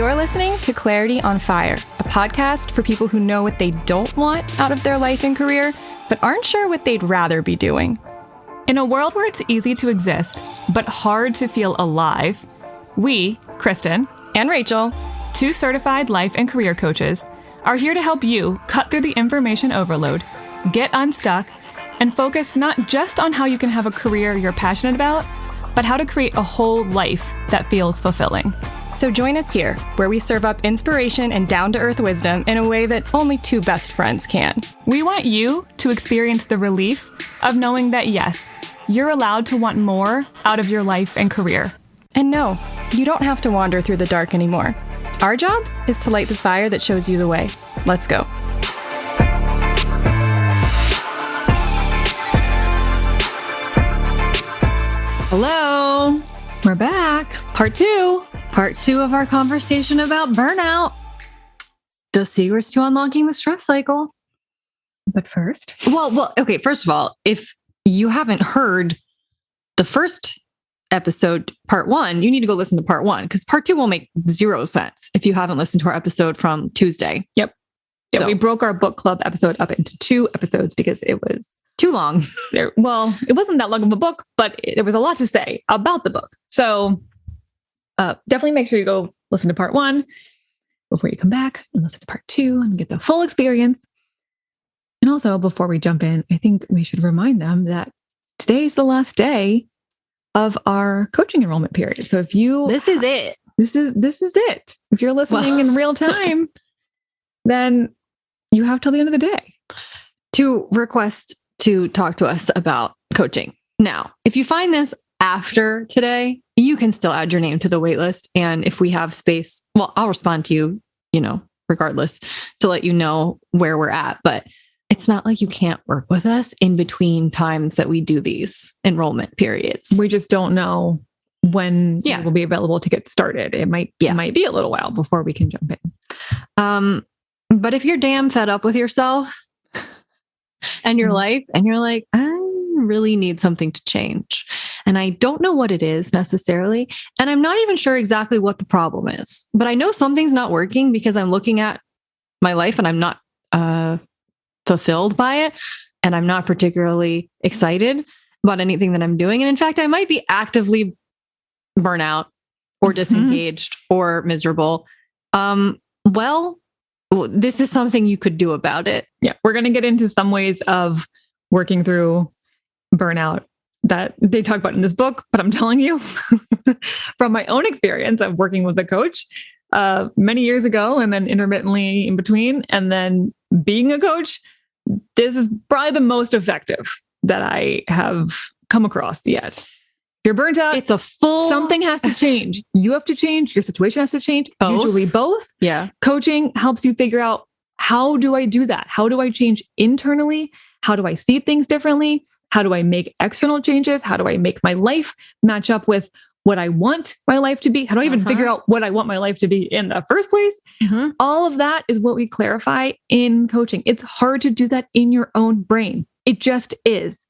You're listening to Clarity on Fire, a podcast for people who know what they don't want out of their life and career, but aren't sure what they'd rather be doing. In a world where it's easy to exist, but hard to feel alive, we, Kristen and Rachel, two certified life and career coaches, are here to help you cut through the information overload, get unstuck, and focus not just on how you can have a career you're passionate about, but how to create a whole life that feels fulfilling. So join us here, where we serve up inspiration and down-to-earth wisdom in a way that only two best friends can. We want you to experience the relief of knowing that, yes, you're allowed to want more out of your life and career. And no, you don't have to wander through the dark anymore. Our job is to light the fire that shows you the way. Let's go. Hello. We're back. Part two of our conversation about burnout. The secrets to unlocking the stress cycle. But first, okay. First of all, if you haven't heard the first episode, part one, you need to go listen to part one, because part two will make zero sense if you haven't listened to our episode from Tuesday. Yep. Yeah, so, we broke our book club episode up into 2 episodes because it was too long. It wasn't that long of a book, but there was a lot to say about the book. So definitely make sure you go listen to part 1 before you come back and listen to part 2 and get the full experience. And also, before we jump in, I think we should remind them that today's the last day of our coaching enrollment period. So if you... This is it. This is it. If you're listening in real time, then you have till the end of the day to request to talk to us about coaching. Now, if you find this after today, you can still add your name to the wait list. And if we have space, well, I'll respond to you, regardless, to let you know where we're at. But it's not like you can't work with us in between times that we do these enrollment periods. We just don't know when it will be available to get started. It might be a little while before we can jump in. But if you're damn fed up with yourself and your life, and you're like, I really need something to change, and I don't know what it is necessarily, and I'm not even sure exactly what the problem is, but I know something's not working because I'm looking at my life and I'm not fulfilled by it, and I'm not particularly excited about anything that I'm doing. And in fact, I might be actively burnout or disengaged or miserable. This is something you could do about it. Yeah, we're going to get into some ways of working through burnout that they talk about in this book, but I'm telling you from my own experience of working with a coach many years ago, and then intermittently in between, and then being a coach, this is probably the most effective that I have come across yet. If you're burnt out, something has to change. You have to change. Your situation has to change. Usually both. Yeah. Coaching helps you figure out, how do I do that? How do I change internally? How do I see things differently? How do I make external changes? How do I make my life match up with what I want my life to be? How do I even figure out what I want my life to be in the first place? All of that is what we clarify in coaching. It's hard to do that in your own brain. It just is.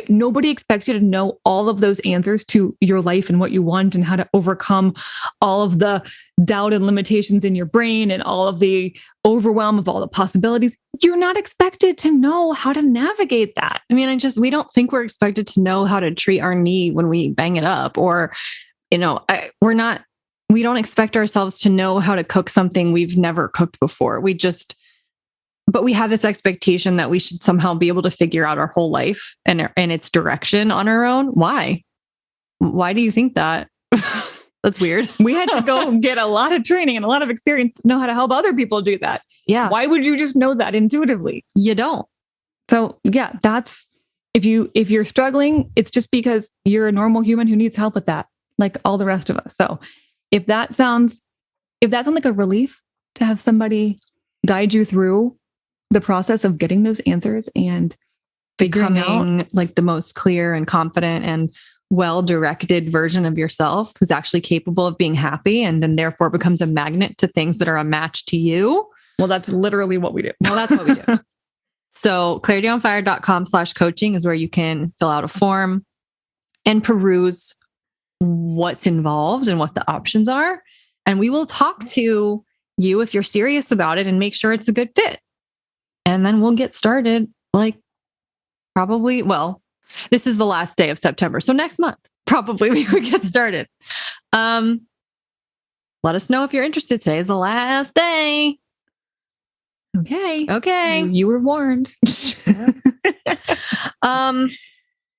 Nobody expects you to know all of those answers to your life and what you want and how to overcome all of the doubt and limitations in your brain and all of the overwhelm of all the possibilities. You're not expected to know how to navigate that. I mean, we don't think we're expected to know how to treat our knee when we bang it up, or, we don't expect ourselves to know how to cook something we've never cooked before. But we have this expectation that we should somehow be able to figure out our whole life and its direction on our own. Why? Why do you think that? That's weird. We had to go get a lot of training and a lot of experience to know how to help other people do that. Yeah. Why would you just know that intuitively? You don't. So yeah, that's, if you're struggling, it's just because you're a normal human who needs help with that, like all the rest of us. So if that sounds like a relief to have somebody guide you through the process of getting those answers and becoming like the most clear and confident and well-directed version of yourself, who's actually capable of being happy, and then therefore becomes a magnet to things that are a match to you. Well, that's literally what we do. Well, that's what we do. So clarityonfire.com/coaching is where you can fill out a form and peruse what's involved and what the options are. And we will talk to you if you're serious about it and make sure it's a good fit. And then we'll get started probably, this is the last day of September. So next month, probably we would get started. Let us know if you're interested. Today is the last day. Okay. You were warned.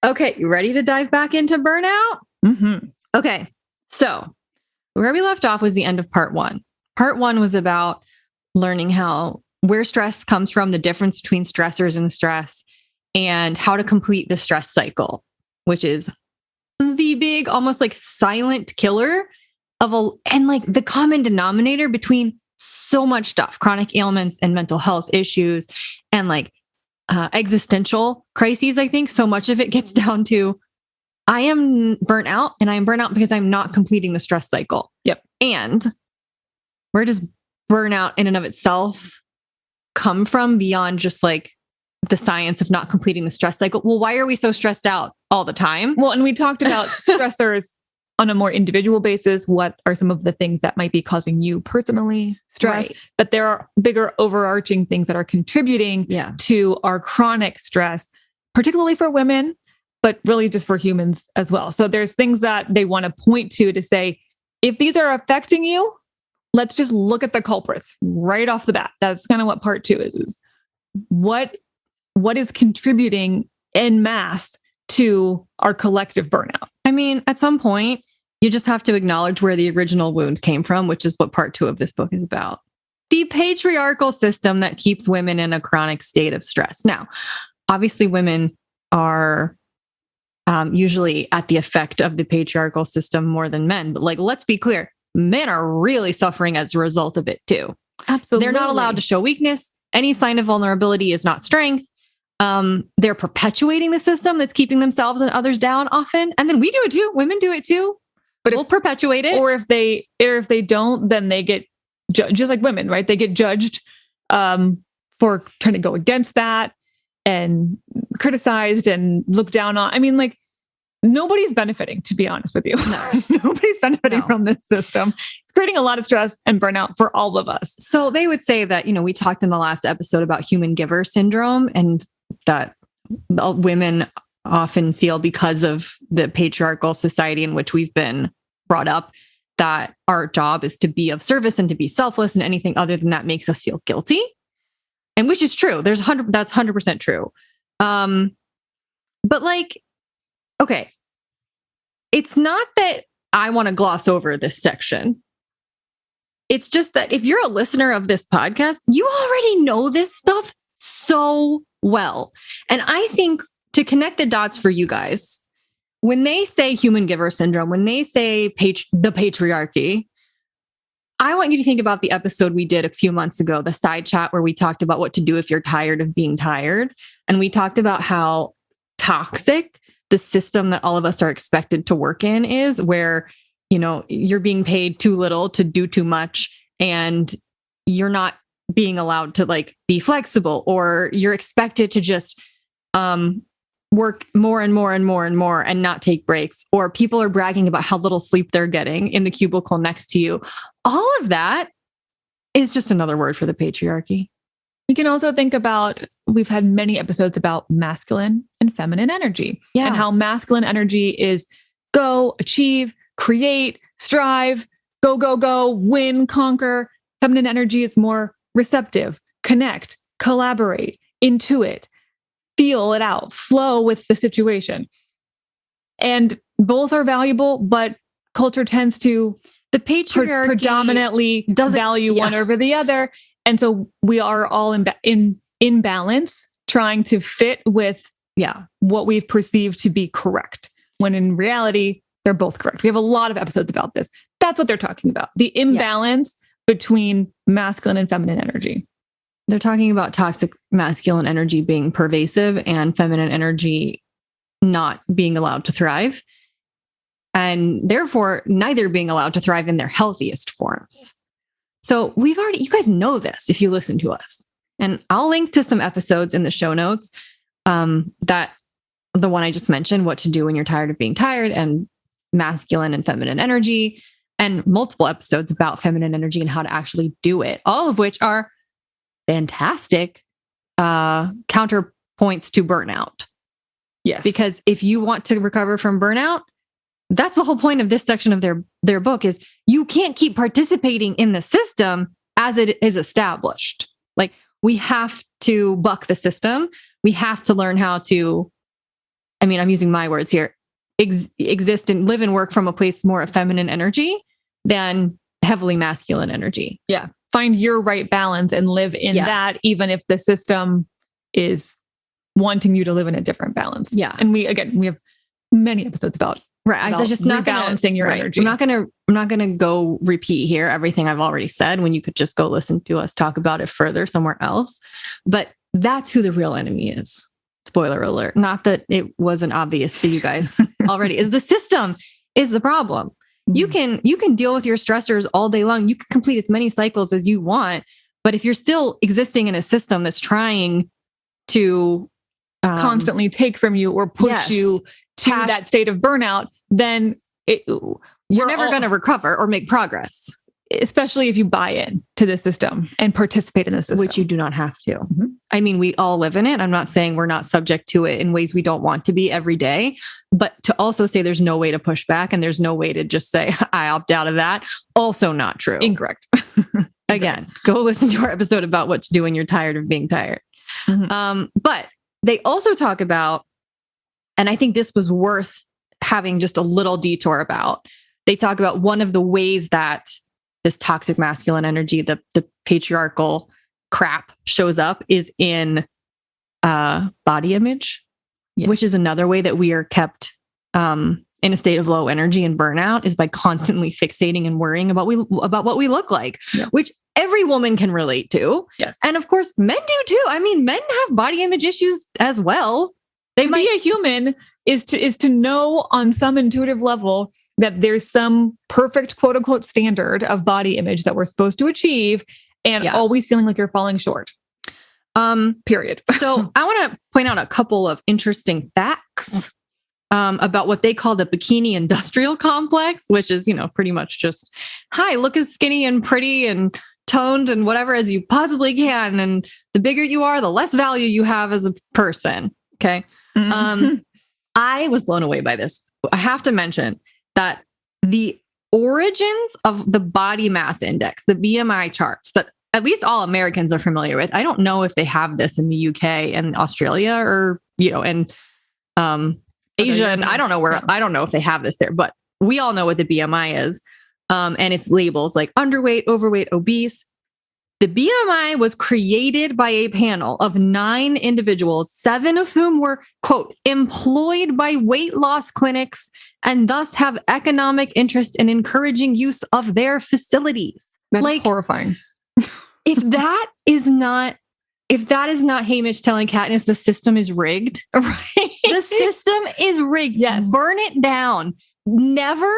Okay. You ready to dive back into burnout? Mm-hmm. Okay. So where we left off was the end of part 1. Part 1 was about learning where stress comes from, the difference between stressors and stress, and how to complete the stress cycle, which is the big, almost like silent killer and like the common denominator between so much stuff, chronic ailments and mental health issues and like existential crises. I think so much of it gets down to, I am burnt out, and I am burnt out because I'm not completing the stress cycle. Yep. And where does burnout in and of itself come from beyond just like the science of not completing the stress cycle? Well, why are we so stressed out all the time? Well, and we talked about stressors on a more individual basis. What are some of the things that might be causing you personally stress? Right. But there are bigger overarching things that are contributing to our chronic stress, particularly for women, but really just for humans as well. So there's things that they want to point to say, if these are affecting you, let's just look at the culprits right off the bat. That's kind of what part 2 is what is contributing en masse to our collective burnout. I mean, at some point, you just have to acknowledge where the original wound came from, which is what part 2 of this book is about. The patriarchal system that keeps women in a chronic state of stress. Now, obviously, women are usually at the effect of the patriarchal system more than men. But let's be clear, men are really suffering as a result of it too. Absolutely. They're not allowed to show weakness. Any sign of vulnerability is not strength. They're perpetuating the system that's keeping themselves and others down often. And then we do it too. Women do it too. But we'll perpetuate it. Or if they don't, then they get just like women, right? They get judged for trying to go against that and criticized and looked down on. I mean, nobody's benefiting, to be honest with you. No. Nobody's benefiting from this system. It's creating a lot of stress and burnout for all of us. So they would say that, we talked in the last episode about human giver syndrome, and that women often feel, because of the patriarchal society in which we've been brought up, that our job is to be of service and to be selfless, and anything other than that makes us feel guilty. And which is true. That's 100% true. But okay, it's not that I want to gloss over this section. It's just that if you're a listener of this podcast, you already know this stuff so well. And I think to connect the dots for you guys, when they say human giver syndrome, when they say the patriarchy, I want you to think about the episode we did a few months ago, the side chat where we talked about what to do if you're tired of being tired. And we talked about how toxic the system that all of us are expected to work in is, where, you're being paid too little to do too much, and you're not being allowed to be flexible, or you're expected to just work more and more and more and more and not take breaks, or people are bragging about how little sleep they're getting in the cubicle next to you. All of that is just another word for the patriarchy. You can also think about, we've had many episodes about masculine and feminine energy, and how masculine energy is go, achieve, create, strive, go, win, conquer. Feminine energy is more receptive, connect, collaborate, intuit, feel it out, flow with the situation. And both are valuable, but culture tends to the patriarchy predominantly value one over the other. And so we are all in balance, trying to fit with what we've perceived to be correct, when in reality, they're both correct. We have a lot of episodes about this. That's what they're talking about. The imbalance between masculine and feminine energy. They're talking about toxic masculine energy being pervasive and feminine energy not being allowed to thrive, and therefore neither being allowed to thrive in their healthiest forms. So you guys know this if you listen to us. And I'll link to some episodes in the show notes, that the one I just mentioned, what to do when you're tired of being tired, and masculine and feminine energy. and multiple episodes about feminine energy and how to actually do it, all of which are fantastic counterpoints to burnout. Yes. Because if you want to recover from burnout, that's the whole point of this section of their book is you can't keep participating in the system as it is established. Like, we have to buck the system. We have to learn how to, I mean, I'm using my words here, exist and live and work from a place more of feminine energy than heavily masculine energy. Yeah. Find your right balance and live in that, even if the system is wanting you to live in a different balance. Yeah. And we have many episodes about I was just not balancing your energy. I'm not gonna go repeat here everything I've already said when you could just go listen to us talk about it further somewhere else. But that's who the real enemy is. Spoiler alert. Not that it wasn't obvious to you guys already. Is the system is the problem. You can deal with your stressors all day long. You can complete as many cycles as you want, but if you're still existing in a system that's trying to constantly take from you or push you to that state of burnout, then you're never going to recover or make progress. Especially if you buy in to the system and participate in the system. Which you do not have to. Mm-hmm. I mean, we all live in it. I'm not saying we're not subject to it in ways we don't want to be every day, but to also say there's no way to push back and there's no way to just say, I opt out of that. Also not true. Incorrect. Again, go listen to our episode about what to do when you're tired of being tired. Mm-hmm. But they also talk about, and I think this was worth having just a little detour about, they talk about one of the ways that this toxic masculine energy, the patriarchal crap shows up is in body image, which is another way that we are kept in a state of low energy and burnout is by constantly fixating and worrying about what we look like, which every woman can relate to. Yes. And of course, men do too. I mean, men have body image issues as well. Be a human is to know on some intuitive level that there's some perfect quote unquote standard of body image that we're supposed to achieve and always feeling like you're falling short. Period. So I want to point out a couple of interesting facts about what they call the bikini industrial complex, which is, pretty much just, hi, look as skinny and pretty and toned and whatever as you possibly can. And the bigger you are, the less value you have as a person. Okay. Mm-hmm. I was blown away by this. I have to mention that the origins of the body mass index, the BMI charts that at least all Americans are familiar with. I don't know if they have this in the UK and Australia or, and Asia. And I don't know if they have this there, but we all know what the BMI is. And it's labels like underweight, overweight, obese. The BMI was created by a panel of 9 individuals, 7 of whom were, quote, employed by weight loss clinics and thus have economic interest in encouraging use of their facilities. That's horrifying. If that is not Hamish telling Katniss the system is rigged, right? The system is rigged. Yes. Burn it down. Never.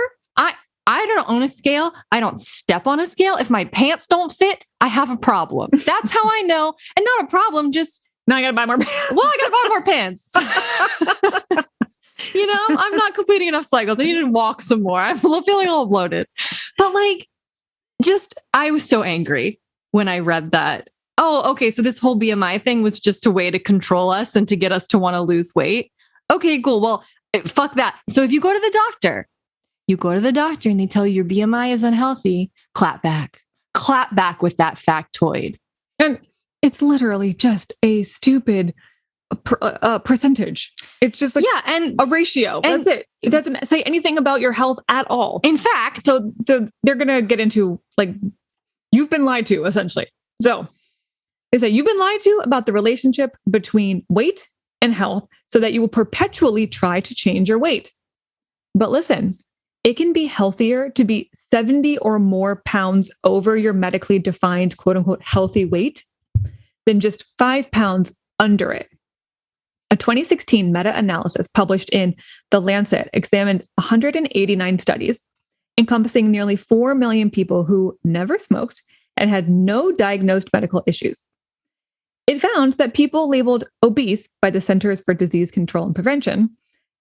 I don't own a scale. I don't step on a scale. If my pants don't fit, I have a problem. That's how I know. And not a problem, just... Now I got to buy more pants. Well, I got to buy more pants. I'm not completing enough cycles. I need to walk some more. I'm feeling all bloated. But I was so angry when I read that. Oh, okay. So this whole BMI thing was just a way to control us and to get us to want to lose weight. Okay, cool. Well, fuck that. So if you go to the doctor and they tell you your BMI is unhealthy, clap back with that factoid. And it's literally just a stupid percentage. It's just and a ratio. That's it. It doesn't say anything about your health at all. In fact, so they're going to get into you've been lied to essentially. So they say you've been lied to about the relationship between weight and health so that you will perpetually try to change your weight. But listen, it can be healthier to be 70 or more pounds over your medically defined quote unquote healthy weight than just 5 pounds under it. A 2016 meta-analysis published in The Lancet examined 189 studies encompassing nearly 4 million people who never smoked and had no diagnosed medical issues. It found that people labeled obese by the Centers for Disease Control and Prevention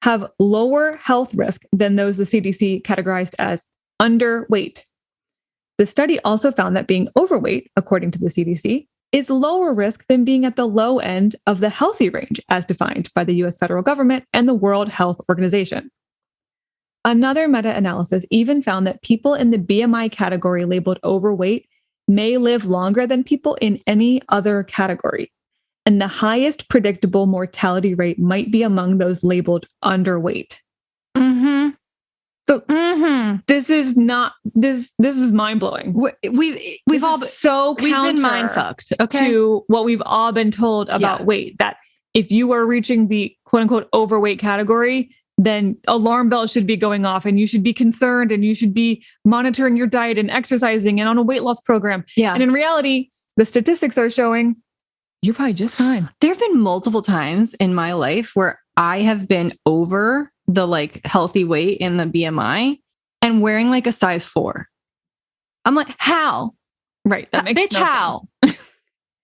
have lower health risk than those the CDC categorized as underweight. The study also found that being overweight, according to the CDC, is lower risk than being at the low end of the healthy range as defined by the US federal government and the World Health Organization. Another meta-analysis even found that people in the BMI category labeled overweight may live longer than people in any other category. And the highest predictable mortality rate might be among those labeled underweight. Mm-hmm. So this is mind-blowing. We've all been mind fucked, okay, to what we've all been told about weight, that if you are reaching the quote unquote overweight category, then alarm bells should be going off and you should be concerned and you should be monitoring your diet and exercising and on a weight loss program. Yeah. And in reality, the statistics are showing you're probably just fine. There have been multiple times in my life where I have been over the like healthy weight in the BMI and wearing like a size 4. I'm like, how? Right. That makes bitch, how?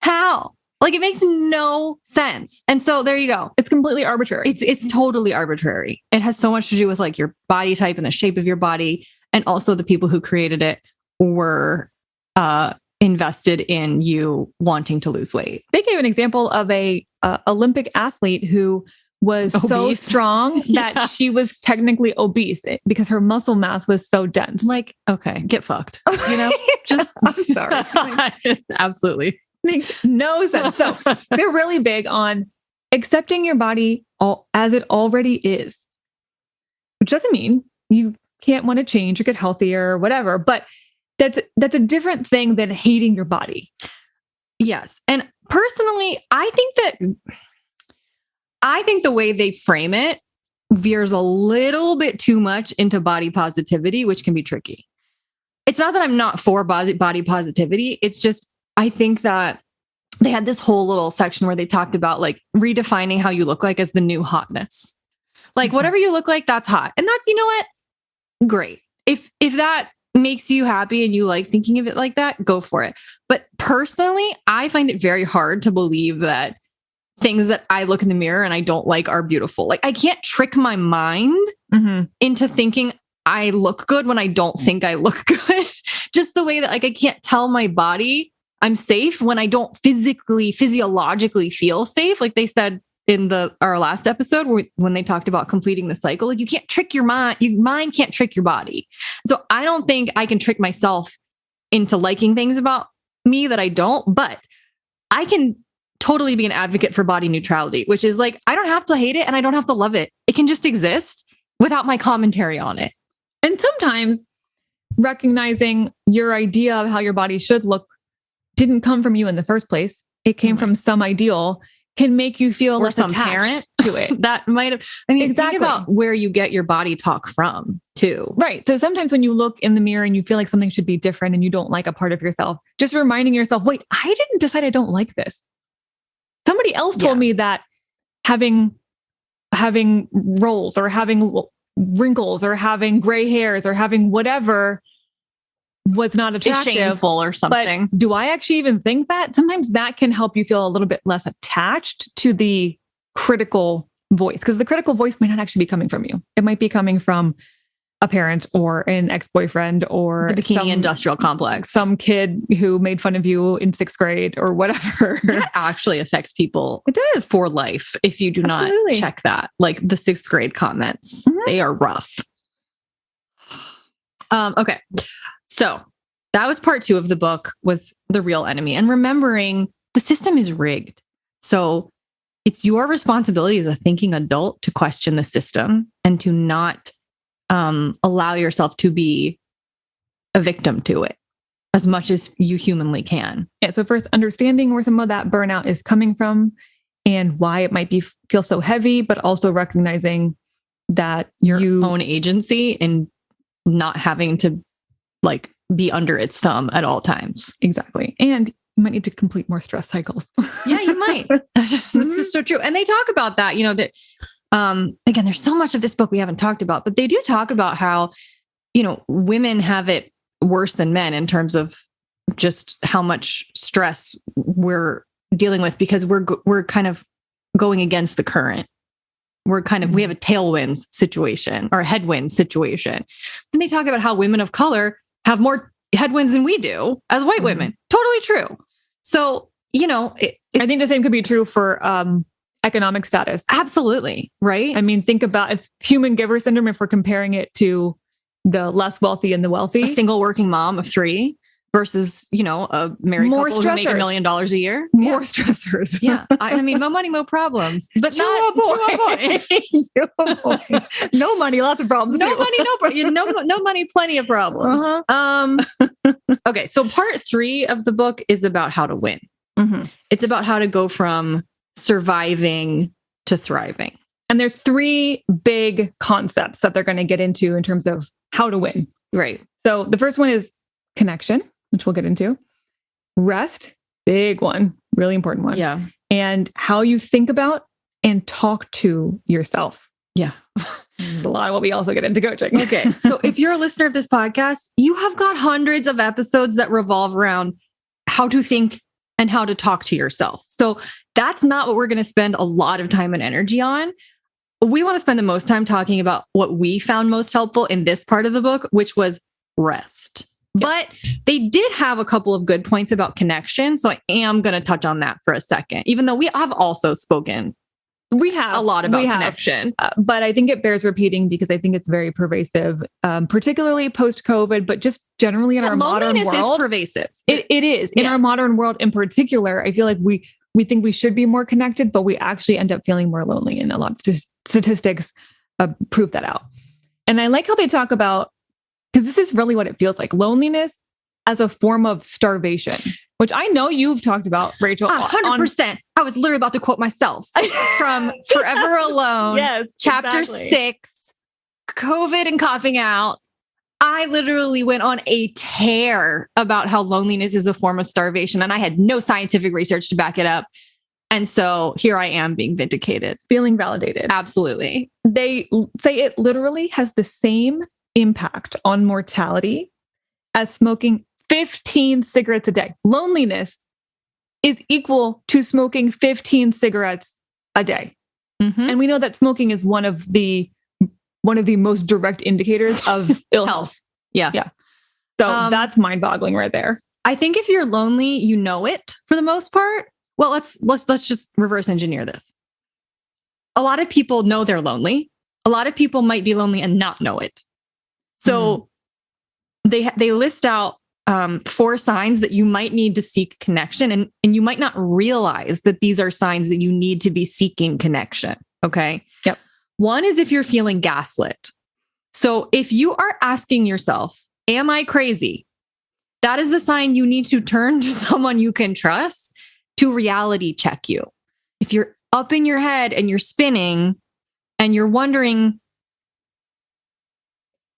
How? Like it makes no sense. And so there you go. It's completely arbitrary. It's totally arbitrary. It has so much to do with like your body type and the shape of your body. And also the people who created it were invested in you wanting to lose weight. They gave an example of a Olympic athlete who was obese. So strong that she was technically obese because her muscle mass was so dense. Like, okay, get fucked. You know, just I'm sorry. Absolutely. Makes no sense. So they're really big on accepting your body as it already is, which doesn't mean you can't want to change or get healthier or whatever, but that's a different thing than hating your body. Yes. And personally, I think the way they frame it veers a little bit too much into body positivity, which can be tricky. It's not that I'm not for body positivity. It's just, I think that they had this whole little section where they talked about like redefining how you look like as the new hotness. Like whatever you look like, that's hot. And that's, you know what? Great. If that makes you happy and you like thinking of it like that, go for it. But personally, I find it very hard to believe that things that I look in the mirror and I don't like are beautiful. Like I can't trick my mind into thinking I look good when I don't think I look good. Just the way that like I can't tell my body I'm safe when I don't physiologically feel safe. Like they said in our last episode when they talked about completing the cycle, like you can't trick your mind. Your mind can't trick your body. So I don't think I can trick myself into liking things about me that I don't, but I can totally be an advocate for body neutrality, which is like, I don't have to hate it and I don't have to love it. It can just exist without my commentary on it. And sometimes recognizing your idea of how your body should look didn't come from you in the first place. It came from some ideal, can make you feel less some attached parent to it. That might have, I mean, exactly. Think about where you get your body talk from too. Right. So sometimes when you look in the mirror and you feel like something should be different and you don't like a part of yourself, just reminding yourself, wait, I didn't decide I don't like this. Somebody else told me that having rolls or having wrinkles or having gray hairs or having whatever was not attractive. It's shameful or something. But do I actually even think that? Sometimes that can help you feel a little bit less attached to the critical voice, because the critical voice may not actually be coming from you. It might be coming from a parent or an ex-boyfriend or the bikini industrial complex, some kid who made fun of you in 6th grade or whatever. That actually affects people. It does. For life. If you do not check that, like the 6th grade comments, they are rough. Okay. So that was part 2 of the book, was the real enemy, and remembering the system is rigged. So it's your responsibility as a thinking adult to question the system and to not allow yourself to be a victim to it as much as you humanly can. Yeah. So first, understanding where some of that burnout is coming from and why it might feel so heavy, but also recognizing that your own agency in not having to like be under its thumb at all times. Exactly. And you might need to complete more stress cycles. Yeah, you might. That's just so true. And they talk about that, that again, there's so much of this book we haven't talked about, but they do talk about how, women have it worse than men in terms of just how much stress we're dealing with because we're kind of going against the current. we have a tailwinds situation or a headwinds situation. And they talk about how women of color have more headwinds than we do as white women. Totally true. So, I think the same could be true for economic status. Absolutely. Right. I mean, think about human giver syndrome, if we're comparing it to the less wealthy and the wealthy. A single working mom of 3 versus, a married couple who make $1 million a year. More stressors. Yeah. I mean, no money, no problems. But to a boy. To a boy. No money, lots of problems. No money, no money, plenty of problems. Okay. So part 3 of the book is about how to win. It's about how to go from surviving to thriving. And there's 3 big concepts that they're going to get into in terms of how to win. Right. So the first one is connection, which we'll get into. Rest, big one, really important one. Yeah. And how you think about and talk to yourself. Yeah. There's a lot of what we also get into coaching. Okay. So if you're a listener of this podcast, you have got hundreds of episodes that revolve around how to think and how to talk to yourself. So that's not what we're going to spend a lot of time and energy on. We want to spend the most time talking about what we found most helpful in this part of the book, which was rest. Yep. But they did have a couple of good points about connection. So I am going to touch on that for a second, even though we have also spoken a lot about connection. But I think it bears repeating because I think it's very pervasive, particularly post-COVID, but just generally in our modern world. Loneliness is pervasive. It is. In our modern world in particular, I feel like we think we should be more connected, but we actually end up feeling more lonely. And a lot of statistics prove that out. And I like how they talk about, because this is really what it feels like, loneliness as a form of starvation, which I know you've talked about, Rachel. 100%. I was literally about to quote myself from Forever Alone. Yes, chapter 6, COVID and coughing out. I literally went on a tear about how loneliness is a form of starvation, and I had no scientific research to back it up. And so here I am being vindicated. Feeling validated. Absolutely. They say it literally has the same impact on mortality as smoking 15 cigarettes a day. Loneliness is equal to smoking 15 cigarettes a day. And we know that smoking is one of the most direct indicators of ill health. Yeah. So that's mind-boggling right there. I think if you're lonely, you know it for the most part. Well, let's just reverse engineer this. A lot of people know they're lonely. A lot of people might be lonely and not know it. So they list out 4 signs that you might need to seek connection. And you might not realize that these are signs that you need to be seeking connection. Okay. Yep. One is if you're feeling gaslit. So if you are asking yourself, am I crazy? That is a sign you need to turn to someone you can trust to reality check you. If you're up in your head and you're spinning and you're wondering,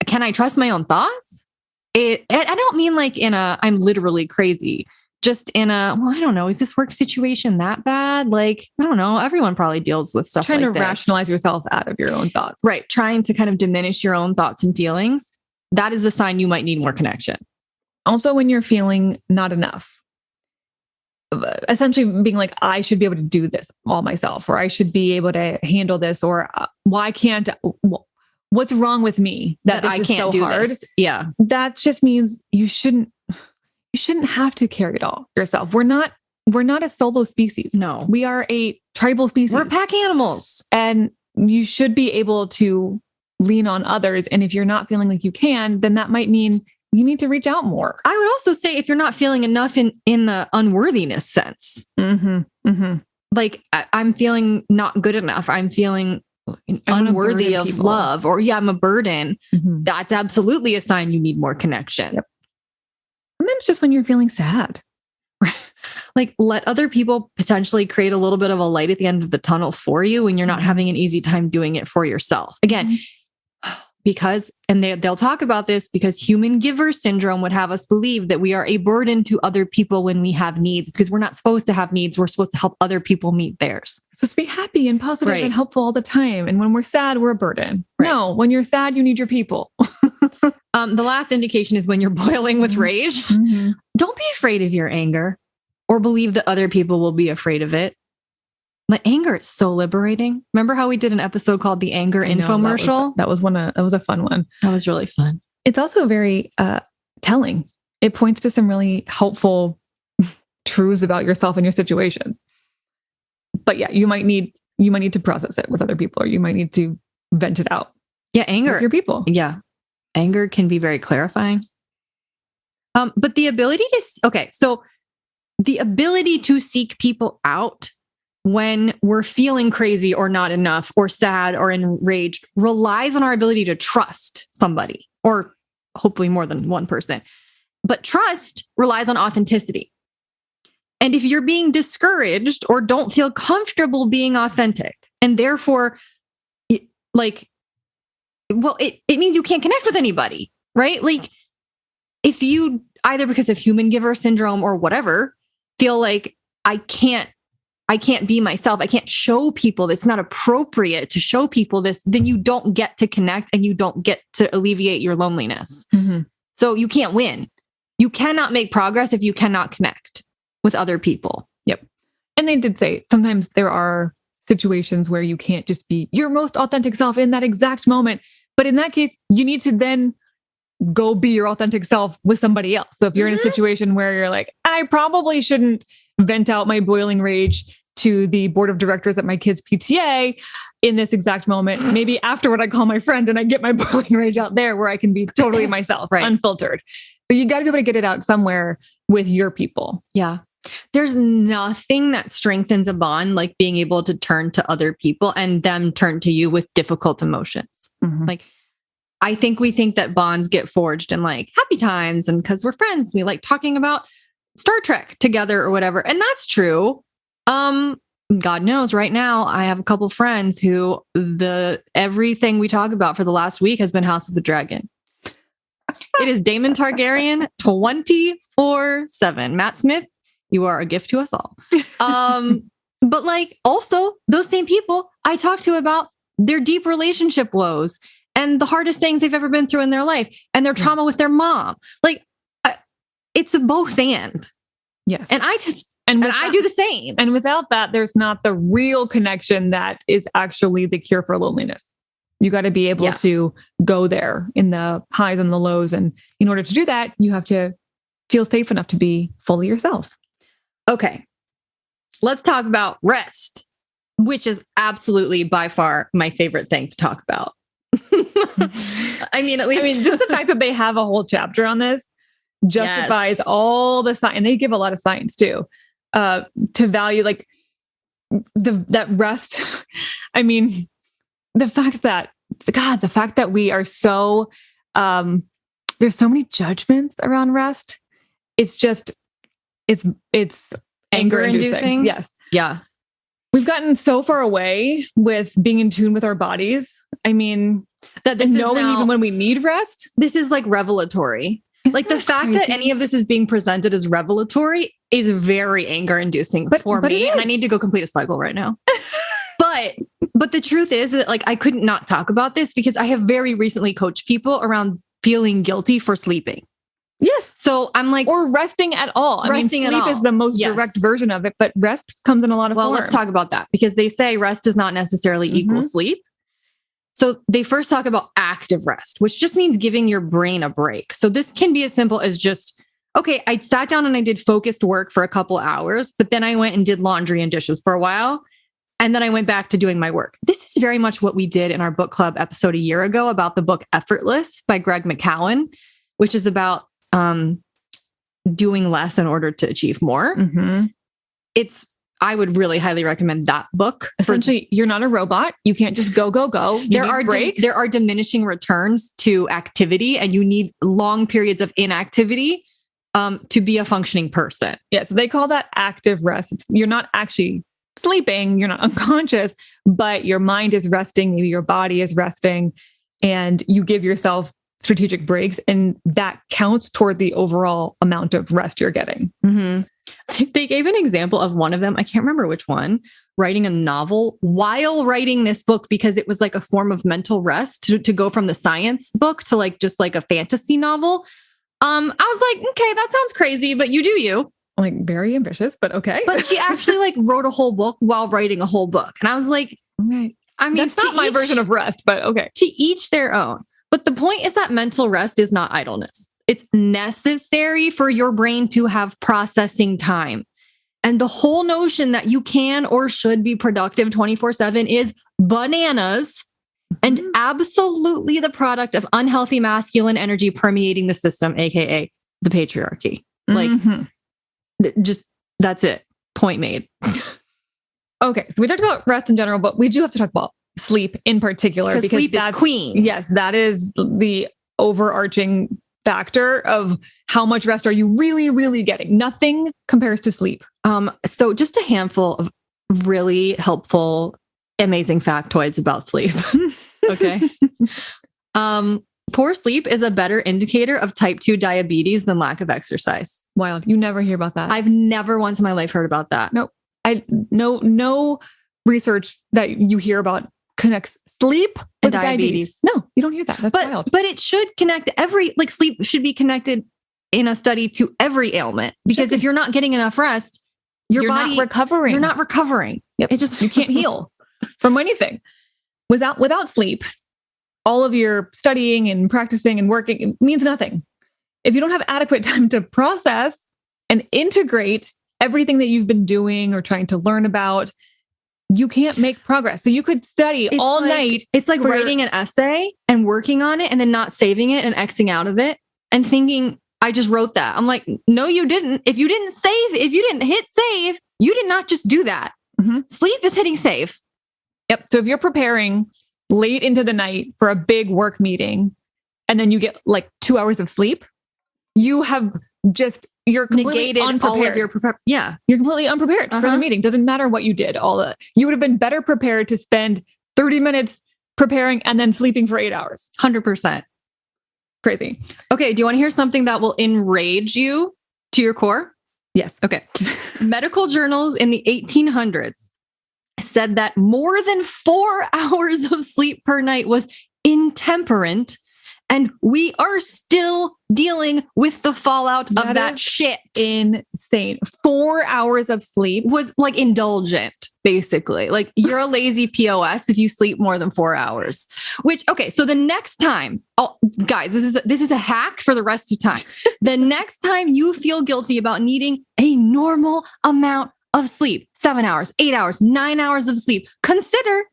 can I trust my own thoughts? I don't mean like in a, I'm literally crazy, just in a, well, I don't know, is this work situation that bad? Like, I don't know. Everyone probably deals with stuff trying like to rationalize yourself out of your own thoughts. Right. Trying to kind of diminish your own thoughts and feelings. That is a sign you might need more connection. Also, when you're feeling not enough, essentially being like, I should be able to do this all myself, or I should be able to handle this, or why can't, what's wrong with me that I can't do hard? This. Yeah. That just means you shouldn't have to carry it all yourself. We're not a solo species. No, we are a tribal species. We're pack animals, and you should be able to lean on others. And if you're not feeling like you can, then that might mean you need to reach out more. I would also say if you're not feeling enough in the unworthiness sense, like I'm feeling not good enough. I'm feeling unworthy of love, or I'm a burden. That's absolutely a sign you need more connection. Yep. Sometimes just when you're feeling sad, like let other people potentially create a little bit of a light at the end of the tunnel for you when you're not having an easy time doing it for yourself. Again, because, and they'll talk about this, because human giver syndrome would have us believe that we are a burden to other people when we have needs, because we're not supposed to have needs. We're supposed to help other people meet theirs. We're supposed to be happy and positive and helpful all the time. And when we're sad, we're a burden. No, when you're sad, you need your people. The last indication is when you're boiling with rage. Don't be afraid of your anger or believe that other people will be afraid of it. My anger is so liberating. Remember how we did an episode called the anger infomercial? That was a fun one. That was really fun. It's also very telling. It points to some really helpful truths about yourself and your situation. But yeah, you might need to process it with other people, or you might need to vent it out. Yeah, anger with your people. Yeah, anger can be very clarifying. But the ability to seek people out when we're feeling crazy or not enough or sad or enraged relies on our ability to trust somebody, or hopefully more than one person. But trust relies on authenticity. And if you're being discouraged or don't feel comfortable being authentic, and therefore, it means you can't connect with anybody, right? Like, if you either because of human giver syndrome or whatever, feel like I can't be myself, I can't show people this, it's not appropriate to show people this, then you don't get to connect and you don't get to alleviate your loneliness. Mm-hmm. So you can't win. You cannot make progress if you cannot connect with other people. Yep. And they did say sometimes there are situations where you can't just be your most authentic self in that exact moment. But in that case, you need to then go be your authentic self with somebody else. So if you're in a situation where you're like, I probably shouldn't vent out my boiling rage to the board of directors at my kids' PTA in this exact moment, maybe afterward I call my friend and I get my boiling rage out there where I can be totally myself, right, unfiltered. So you got to be able to get it out somewhere with your people. Yeah. There's nothing that strengthens a bond like being able to turn to other people and them turn to you with difficult emotions. Mm-hmm. Like, I think we think that bonds get forged in like happy times and because we're friends, we like talking about Star Trek together or whatever. And that's true. God knows right now I have a couple friends who everything we talk about for the last week has been House of the Dragon. It is Daemon Targaryen 24/7. Matt Smith, you are a gift to us all. But like also those same people I talk to about their deep relationship woes and the hardest things they've ever been through in their life and their trauma with their mom. Like it's a both and. Yes. And I do the same. And without that, there's not the real connection that is actually the cure for loneliness. You got to be able to go there in the highs and the lows. And in order to do that, you have to feel safe enough to be fully yourself. Okay. Let's talk about rest, which is absolutely by far my favorite thing to talk about. I mean, just the fact that they have a whole chapter on this justifies all the science. And they give a lot of science too, to value like that rest. I mean, the fact that we are so, there's so many judgments around rest. It's anger inducing. Yes. Yeah. We've gotten so far away with being in tune with our bodies. I mean, even when we need rest. This is like revelatory. Like the fact that any of this is being presented as revelatory is very anger inducing for me. And I need to go complete a cycle right now. But the truth is that like I couldn't not talk about this because I have very recently coached people around feeling guilty for sleeping. Yes. So I'm like, or resting at all. Sleep is the most direct version of it, but rest comes in a lot of forms. Well, let's talk about that because they say rest does not necessarily equal sleep. So they first talk about active rest, which just means giving your brain a break. So this can be as simple as just, okay, I sat down and I did focused work for a couple hours, but then I went and did laundry and dishes for a while. And then I went back to doing my work. This is very much what we did in our book club episode a year ago about the book Effortless by Greg McKeown, which is about doing less in order to achieve more. Mm-hmm. I would really highly recommend that book. Essentially, you're not a robot. You can't just go. There are diminishing returns to activity and you need long periods of inactivity to be a functioning person. Yeah, so they call that active rest. You're not actually sleeping, you're not unconscious, but your mind is resting, maybe your body is resting, and you give yourself strategic breaks, and that counts toward the overall amount of rest you're getting. Mm-hmm. They gave an example of one of them, I can't remember which one, writing a novel while writing this book because it was like a form of mental rest to go from the science book to like just like a fantasy novel. I was like, okay, that sounds crazy, but you do you. Like very ambitious, but okay. But she actually like wrote a whole book while writing a whole book. And I was like, Okay. I mean, That's not my version of rest, but okay. To each their own. But the point is that mental rest is not idleness. It's necessary for your brain to have processing time. And the whole notion that you can or should be productive 24/7 is bananas and absolutely the product of unhealthy masculine energy permeating the system, AKA the patriarchy. Like, just that's it. Point made. Okay, so we talked about rest in general, but we do have to talk about sleep in particular because sleep that's is queen. Yes, that is the overarching factor of how much rest are you really, really getting. Nothing compares to sleep. So just a handful of really helpful, amazing factoids about sleep. Okay. Poor sleep is a better indicator of type 2 diabetes than lack of exercise. Wild. You never hear about that. I've never once in my life heard about that. Nope. No research that you hear about connects sleep with diabetes. No, you don't hear that. That's wild. But it should connect sleep should be connected in a study to every ailment, because if you're not getting enough rest, your body not recovering. You're not recovering. Yep. You can't heal from anything without sleep. All of your studying and practicing and working means nothing. If you don't have adequate time to process and integrate everything that you've been doing or trying to learn about, you can't make progress. So you could study all night. It's like writing an essay and working on it and then not saving it and Xing out of it and thinking, I just wrote that. I'm like, no, you didn't. If you didn't hit save, you did not just do that. Mm-hmm. Sleep is hitting save. Yep. So if you're preparing late into the night for a big work meeting and then you get like 2 hours of sleep, you're completely negated unprepared. All of your You're completely unprepared for the meeting. Doesn't matter what you did. You would have been better prepared to spend 30 minutes preparing and then sleeping for 8 hours. 100%. Crazy. Okay. Do you want to hear something that will enrage you to your core? Yes. Okay. Medical journals in the 1800s said that more than 4 hours of sleep per night was intemperate. And we are still dealing with the fallout of that shit. Insane. 4 hours of sleep was like indulgent, basically. Like you're a lazy POS if you sleep more than 4 hours. So the next time, guys, this is a hack for the rest of time. The next time you feel guilty about needing a normal amount of sleep, 7 hours, 8 hours, 9 hours of sleep, consider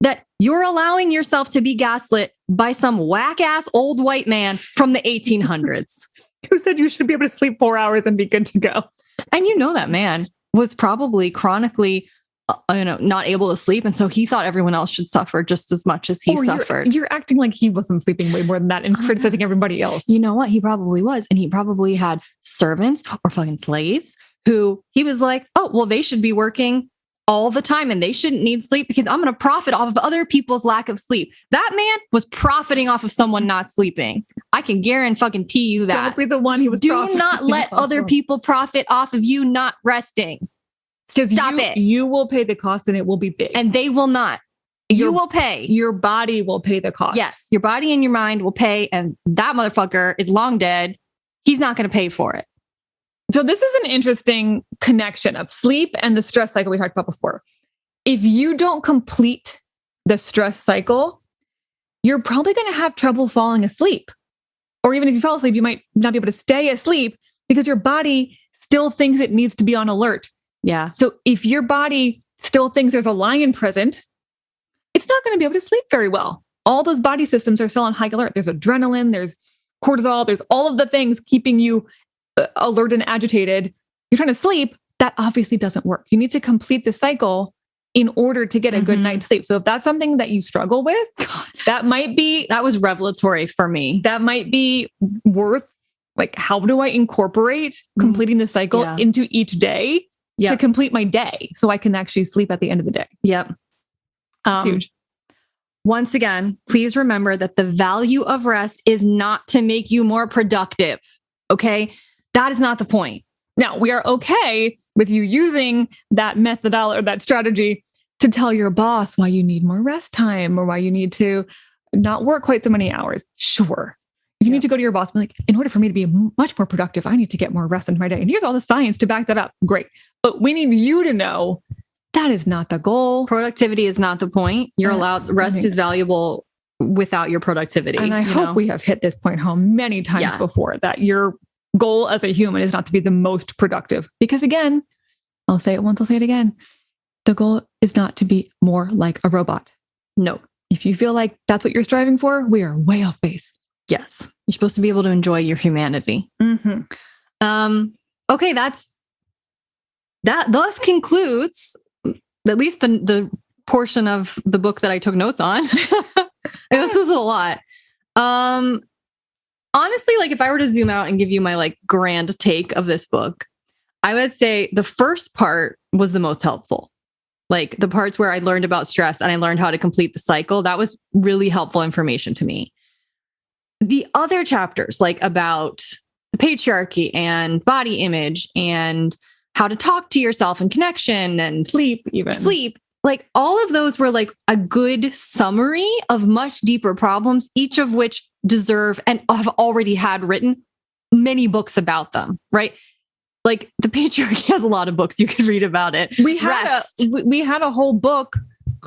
that you're allowing yourself to be gaslit by some whack-ass old white man from the 1800s. Who said you should be able to sleep 4 hours and be good to go. And that man was probably chronically not able to sleep. And so he thought everyone else should suffer just as much as he suffered. You're acting like he wasn't sleeping way more than that and criticizing everybody else. You know what? He probably was. And he probably had servants or fucking slaves who he was like, oh, well, they should be working all the time and they shouldn't need sleep because I'm going to profit off of other people's lack of sleep. That man was profiting off of someone not sleeping. I can guarantee you that. Don't be the one he was. Do not let other people profit off of you not resting. Because you will pay the cost and it will be big. And they will not. You will pay. Your body will pay the cost. Yes. Your body and your mind will pay. And that motherfucker is long dead. He's not going to pay for it. So this is an interesting connection of sleep and the stress cycle we talked about before. If you don't complete the stress cycle, you're probably going to have trouble falling asleep. Or even if you fall asleep, you might not be able to stay asleep because your body still thinks it needs to be on alert. Yeah. So if your body still thinks there's a lion present, it's not going to be able to sleep very well. All those body systems are still on high alert. There's adrenaline, there's cortisol, there's all of the things keeping you alert and agitated. You're trying to sleep. That obviously doesn't work. You need to complete the cycle in order to get a good night's sleep. So if that's something that you struggle with, that was revelatory for me. That might be worth, like, how do I incorporate completing the cycle into each day to complete my day so I can actually sleep at the end of the day? Yep. Huge. Once again, please remember that the value of rest is not to make you more productive. Okay. That is not the point. Now, we are okay with you using that methodology or that strategy to tell your boss why you need more rest time or why you need to not work quite so many hours. Sure. If you need to go to your boss and be like, in order for me to be much more productive, I need to get more rest into my day. And here's all the science to back that up. Great. But we need you to know that is not the goal. Productivity is not the point. You're allowed, rest is valuable without your productivity. And I hope we have hit this point home many times before, that your goal as a human is not to be the most productive. Because again, I'll say it once, I'll say it again. The goal is not to be more like a robot. No. If you feel like that's what you're striving for, we are way off base. Yes. You're supposed to be able to enjoy your humanity. Okay. That thus concludes at least the portion of the book that I took notes on. This was a lot. Honestly, like if I were to zoom out and give you my like grand take of this book, I would say the first part was the most helpful. Like the parts where I learned about stress and I learned how to complete the cycle, that was really helpful information to me. The other chapters, like about the patriarchy and body image and how to talk to yourself and connection and sleep, like all of those were like a good summary of much deeper problems, each of which deserve and have already had written many books about them, right? Like the patriarchy has a lot of books you could read about it. We had a whole book,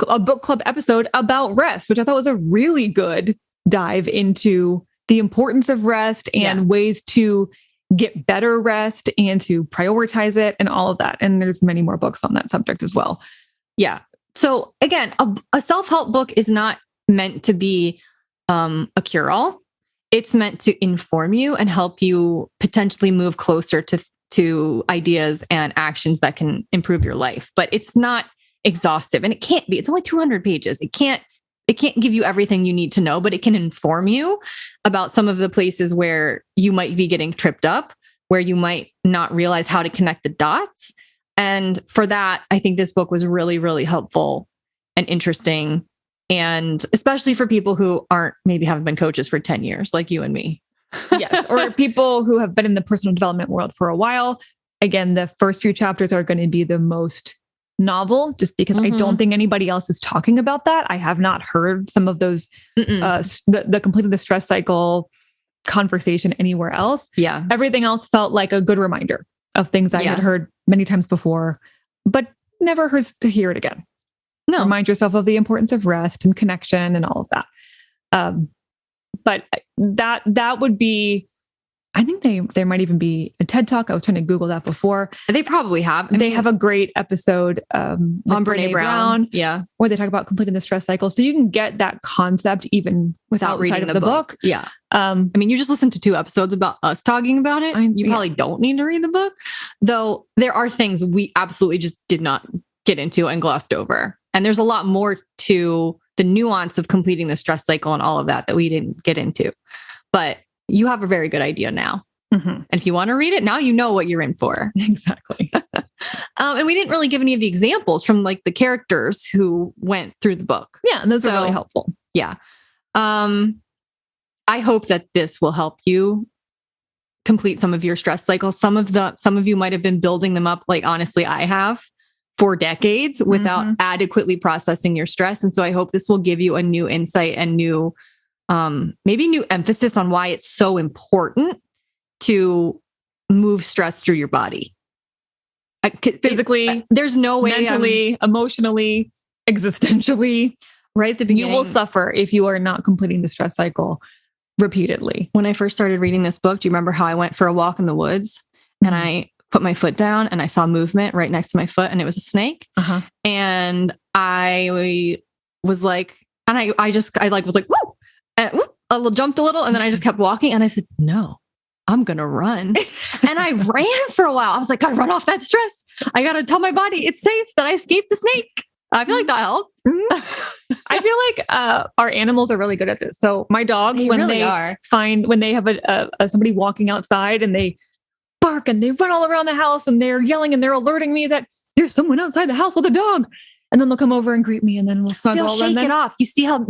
a book club episode about rest, which I thought was a really good dive into the importance of rest and ways to get better rest and to prioritize it and all of that. And there's many more books on that subject as well. Yeah. So again, a self-help book is not meant to be a cure-all. It's meant to inform you and help you potentially move closer to ideas and actions that can improve your life. But it's not exhaustive, and it can't be. It's only 200 pages. It can't give you everything you need to know, but it can inform you about some of the places where you might be getting tripped up, where you might not realize how to connect the dots. And for that, I think this book was really, really helpful and interesting. And especially for people who haven't been coaches for 10 years, like you and me. Yes. Or people who have been in the personal development world for a while. Again, the first few chapters are going to be the most novel, just because I don't think anybody else is talking about that. I have not heard some of those, the completing the stress cycle conversation anywhere else. Yeah. Everything else felt like a good reminder of things I had heard many times before, but never hurts to hear it again. No. Remind yourself of the importance of rest and connection and all of that. But that would be, I think there might even be a TED Talk. I was trying to Google that before. They probably have. They have a great episode on Brene Brown. Yeah. Where they talk about completing the stress cycle. So you can get that concept even without reading the book. Yeah. You just listened to 2 episodes about us talking about it. You probably don't need to read the book, though there are things we absolutely just did not get into and glossed over. And there's a lot more to the nuance of completing the stress cycle and all of that we didn't get into. But you have a very good idea now. And if you want to read it, now you know what you're in for. Exactly. And we didn't really give any of the examples from like the characters who went through the book. Yeah. And those are really helpful. Yeah. I hope that this will help you complete some of your stress cycles. Some of you might have been building them up. Like, honestly, I have for decades without adequately processing your stress. And so I hope this will give you a new insight and maybe new emphasis on why it's so important to move stress through your body. Physically, there's no way. Mentally, emotionally, existentially. Right at the beginning. You will suffer if you are not completing the stress cycle repeatedly. When I first started reading this book, do you remember how I went for a walk in the woods and I put my foot down and I saw movement right next to my foot and it was a snake. And I was like, and I was like, woo! I jumped a little and then I just kept walking and I said, no, I'm going to run. And I ran for a while. I was like, gotta run off that stress. I got to tell my body it's safe that I escaped the snake. I feel like that helped. I feel like our animals are really good at this. So my dogs, when they have somebody walking outside and they bark and they run all around the house and they're yelling and they're alerting me that there's someone outside the house with a dog. And then they'll come over and greet me and then we'll snuggle. They'll shake it off. You see how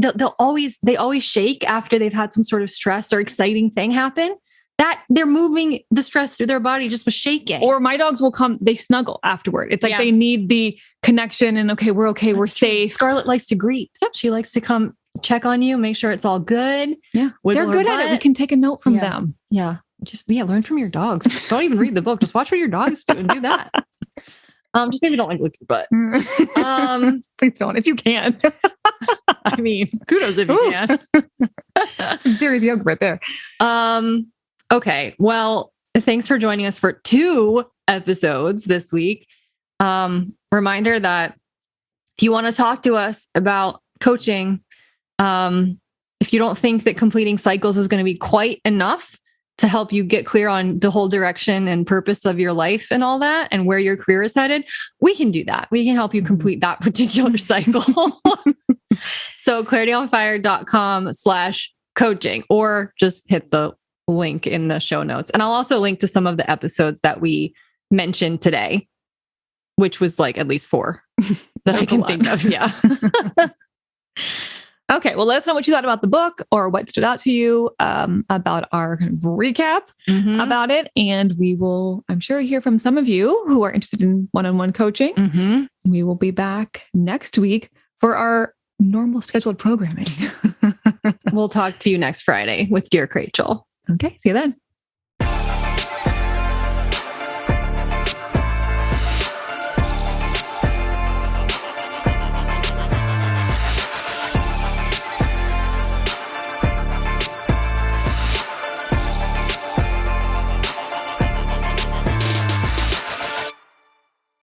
they always shake after they've had some sort of stress or exciting thing happen. That they're moving the stress through their body just with shaking. Or my dogs will come, they snuggle afterward. It's like they need the connection and we're safe. Scarlett likes to greet. Yep. She likes to come check on you, make sure it's all good. Yeah. Wiggle They're good her at it. butt. We can take a note from them. Yeah. Just, learn from your dogs. Don't even read the book. Just watch what your dogs do and do that. Just maybe don't like lick your butt. Please don't, if you can. I mean, kudos if you can. Some serious yoga right there. Okay. Well, thanks for joining us for 2 episodes this week. Reminder that if you want to talk to us about coaching, if you don't think that completing cycles is going to be quite enough to help you get clear on the whole direction and purpose of your life and all that, and where your career is headed, we can do that. We can help you complete that particular cycle. So clarityonfire.com/coaching, or just hit the link in the show notes. And I'll also link to some of the episodes that we mentioned today, which was like at least 4 that I can think of. Yeah. Okay. Well, let us know what you thought about the book or what stood out to you about our kind of recap about it. And we will, I'm sure, hear from some of you who are interested in one-on-one coaching. We will be back next week for our normal scheduled programming. We'll talk to you next Friday with Dear Rachel. Okay. See you then.